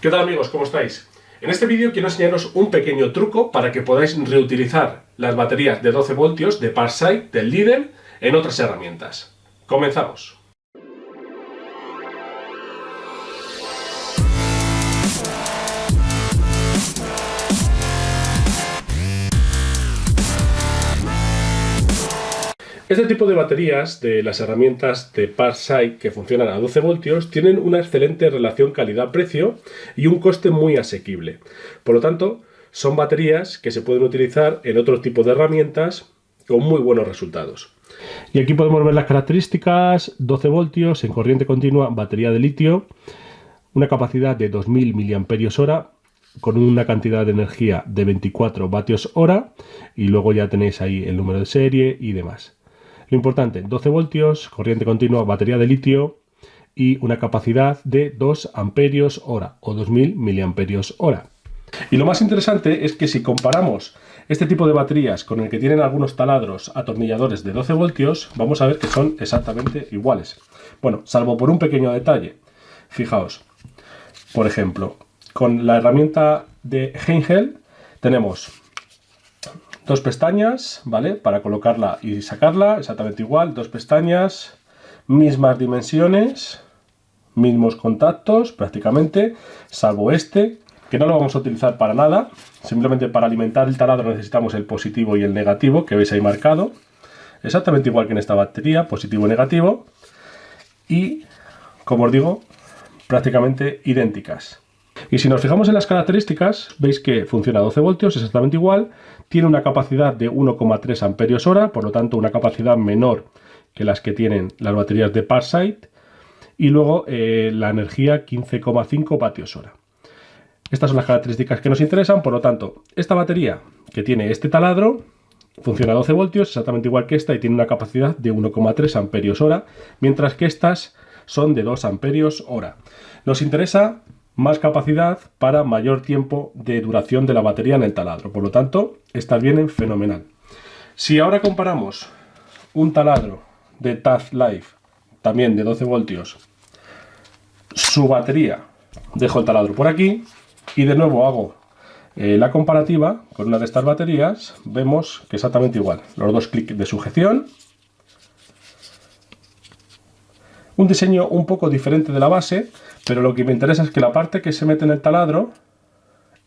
¿Qué tal amigos? ¿Cómo estáis? En este vídeo quiero enseñaros un pequeño truco para que podáis reutilizar las baterías de 12 voltios de ParSight del Lidl en otras herramientas. Comenzamos. Este tipo de baterías de las herramientas de ParSight que funcionan a 12 voltios tienen una excelente relación calidad-precio y un coste muy asequible. Por lo tanto, son baterías que se pueden utilizar en otro tipo de herramientas con muy buenos resultados. Y aquí podemos ver las características: 12 voltios en corriente continua, batería de litio, una capacidad de 2000 mAh con una cantidad de energía de 24 vatios hora, y luego ya tenéis ahí el número de serie y demás. Lo importante, 12 voltios, corriente continua, batería de litio y una capacidad de 2 amperios hora o 2000 miliamperios hora. Y lo más interesante es que si comparamos este tipo de baterías con el que tienen algunos taladros atornilladores de 12 voltios, vamos a ver que son exactamente iguales. Bueno, salvo por un pequeño detalle. Fijaos, por ejemplo, con la herramienta de Henkel tenemos dos pestañas, ¿vale? Para colocarla y sacarla, exactamente igual, dos pestañas, mismas dimensiones, mismos contactos prácticamente, salvo este, que no lo vamos a utilizar para nada, simplemente para alimentar el taladro necesitamos el positivo y el negativo, que veis ahí marcado, exactamente igual que en esta batería, positivo y negativo, y, como os digo, prácticamente idénticas. Y si nos fijamos en las características, veis que funciona a 12 voltios, exactamente igual, tiene una capacidad de 1,3 amperios hora, por lo tanto una capacidad menor que las que tienen las baterías de ParSight, y luego la energía 15,5 vatios hora. Estas son las características que nos interesan, por lo tanto, esta batería que tiene este taladro funciona a 12 voltios, exactamente igual que esta, y tiene una capacidad de 1,3 amperios hora, mientras que estas son de 2 amperios hora. Nos interesa más capacidad para mayor tiempo de duración de la batería en el taladro. Por lo tanto, estas vienen fenomenal. Si ahora comparamos un taladro de Tough Life, también de 12 voltios, su batería, dejo el taladro por aquí y de nuevo hago la comparativa con una de estas baterías, vemos que exactamente igual. Los dos clics de sujeción. Un diseño un poco diferente de la base, pero lo que me interesa es que la parte que se mete en el taladro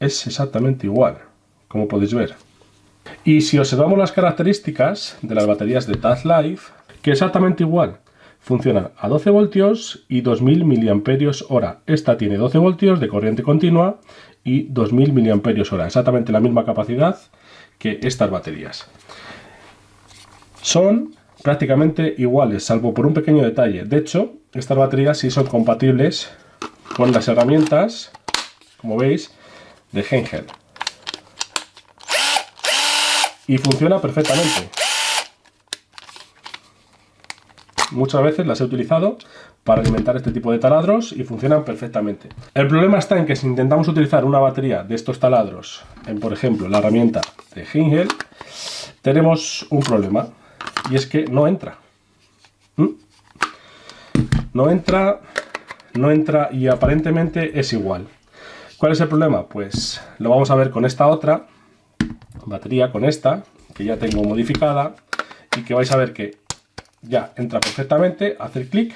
es exactamente igual, como podéis ver. Y si observamos las características de las baterías de Tough Life, que exactamente igual, funcionan a 12 voltios y 2000 miliamperios hora. Esta tiene 12 voltios de corriente continua y 2000 miliamperios hora, exactamente la misma capacidad que estas baterías. Son prácticamente iguales, salvo por un pequeño detalle. De hecho, estas baterías sí son compatibles con las herramientas, como veis, de Henkel. Y funciona perfectamente. Muchas veces las he utilizado para alimentar este tipo de taladros y funcionan perfectamente. El problema está en que si intentamos utilizar una batería de estos taladros en, por ejemplo, la herramienta de Henkel, tenemos un problema. Y es que no entra. No entra y aparentemente es igual. ¿Cuál es el problema? Pues lo vamos a ver con esta otra batería, con esta, que ya tengo modificada, y que vais a ver que ya entra perfectamente, hace el clic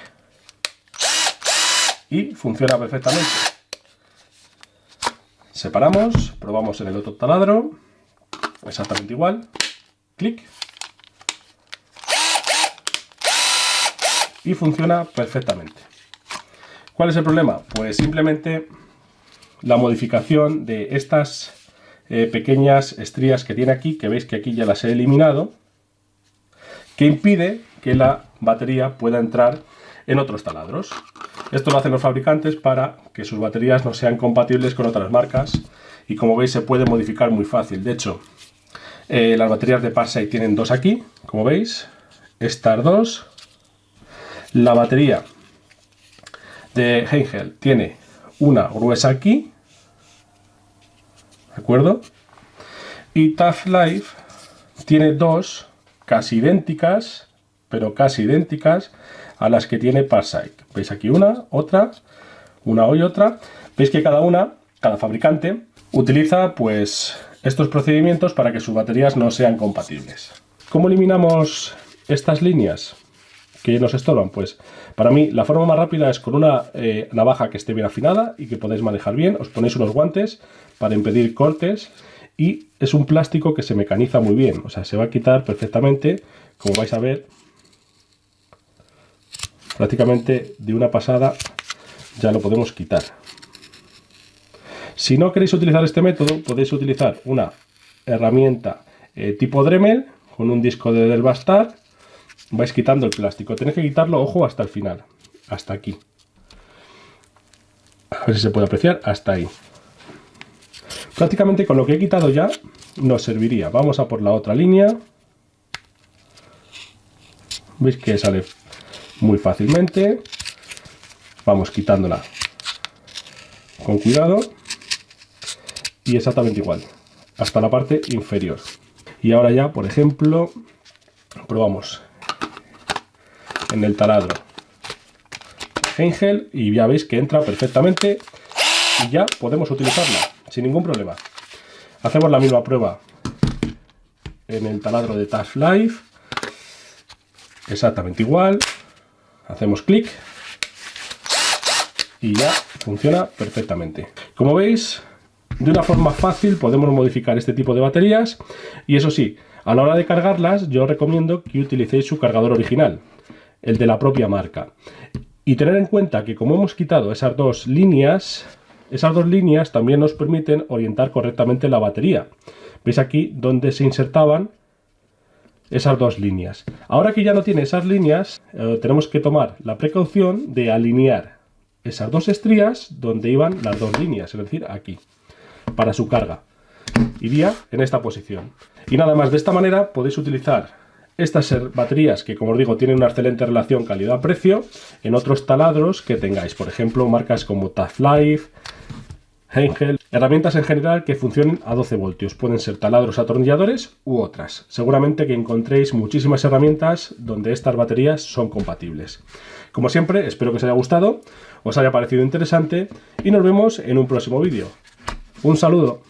y funciona perfectamente. Separamos, probamos en el otro taladro, exactamente igual, clic. Y funciona perfectamente. ¿Cuál es el problema? Pues simplemente la modificación de estas pequeñas estrías que tiene aquí, que veis que aquí ya las he eliminado, que impide que la batería pueda entrar en otros taladros. Esto lo hacen los fabricantes para que sus baterías no sean compatibles con otras marcas, y como veis se puede modificar muy fácil. De hecho, las baterías de ParSight tienen dos aquí, como veis, estas dos. La batería de Henkel tiene una gruesa aquí, ¿de acuerdo? Y Tough Life tiene dos casi idénticas, pero casi idénticas a las que tiene ParSight. Veis aquí una y otra. Veis que cada fabricante utiliza pues estos procedimientos para que sus baterías no sean compatibles. ¿Cómo eliminamos estas líneas que nos estorban? Pues para mí la forma más rápida es con una navaja que esté bien afinada y que podáis manejar bien. Os ponéis unos guantes para impedir cortes y es un plástico que se mecaniza muy bien, o sea, se va a quitar perfectamente, como vais a ver, prácticamente de una pasada ya lo podemos quitar. Si no queréis utilizar este método, podéis utilizar una herramienta tipo Dremel con un disco de Delvastar. Vais quitando el plástico, tenéis que quitarlo, ojo, hasta el final, hasta aquí. A ver si se puede apreciar, hasta ahí. Prácticamente con lo que he quitado ya nos serviría. Vamos a por la otra línea. Veis que sale muy fácilmente. Vamos quitándola con cuidado. Y exactamente igual, hasta la parte inferior. Y ahora ya, por ejemplo, probamos en el taladro Hengel y ya veis que entra perfectamente y ya podemos utilizarla sin ningún problema. Hacemos la misma prueba en el taladro de Touch Life, exactamente igual. Hacemos clic y ya funciona perfectamente. Como veis, de una forma fácil podemos modificar este tipo de baterías y eso sí, a la hora de cargarlas yo os recomiendo que utilicéis su cargador original, el de la propia marca. Y tener en cuenta que como hemos quitado esas dos líneas también nos permiten orientar correctamente la batería. Veis aquí donde se insertaban esas dos líneas. Ahora que ya no tiene esas líneas, tenemos que tomar la precaución de alinear esas dos estrías donde iban las dos líneas, es decir, aquí, para su carga. Iría en esta posición. Y nada más, de esta manera podéis utilizar estas baterías que, como os digo, tienen una excelente relación calidad-precio en otros taladros que tengáis. Por ejemplo, marcas como Touch Life, Hengel, herramientas en general que funcionen a 12 voltios. Pueden ser taladros atornilladores u otras. Seguramente que encontréis muchísimas herramientas donde estas baterías son compatibles. Como siempre, espero que os haya gustado, os haya parecido interesante y nos vemos en un próximo vídeo. Un saludo.